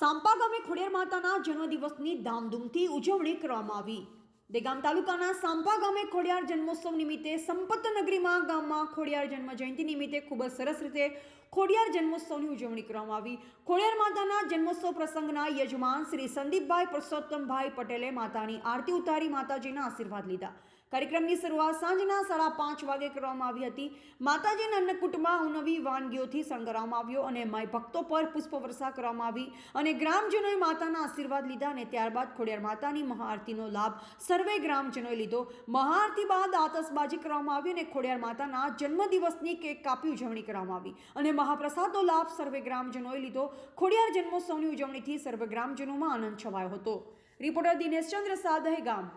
સાંપા ગામે ખોડિયાર માતાના જન્મદિવસની ધામધૂમથી ઉજવણી કરવામાં આવી। દેગામ તાલુકાના સાંપા ગામે ખોડિયાર જન્મોત્સવ નિમિત્તે સંપત નગરીમાં ગામમાં ખોડિયાર જન્મ જયંતિ નિમિત્તે ખૂબ જ સરસ રીતે ખોડિયાર જન્મોત્સવની ઉજવણી કરવામાં આવી। ખોડિયાર માતાના જન્મોત્સવ પ્રસંગના યજમાન શ્રી સંદીપભાઈ પરસોત્તમભાઈ પટેલે માતાની આરતી ઉતારી માતાજીના આશીર્વાદ લીધા। કાર્યક્રમની શરૂઆત સાંજના 5:30 વાગે કરવામાં આવી હતી। માતાજીના અન્નકૂટમાં અવનવી વાનગીઓથી શણગારવામાં આવ્યો અને માય ભક્તો પર પુષ્પવર્ષા કરવામાં આવી અને ગ્રામજનોએ માતાના આશીર્વાદ લીધા અને ત્યારબાદ ખોડિયાર માતાની મહાઆરતીનો લાભ સર્વે ગ્રામજનોએ લીધો। મહાઆરતી બાદ આતશબાજી કરવામાં આવી અને ખોડિયાર માતાના જન્મદિવસની કેક કાપી ઉજવણી કરવામાં આવી અને મહાપ્રસાદનો લાભ સર્વે ગ્રામજનોએ લીધો। ખોડિયાર જન્મોત્સવની ઉજવણીથી સર્વે ગ્રામજનોમાં આનંદ છવાયો હતો। રિપોર્ટર દિનેશ ચંદ્ર સાહ, દહેગામ।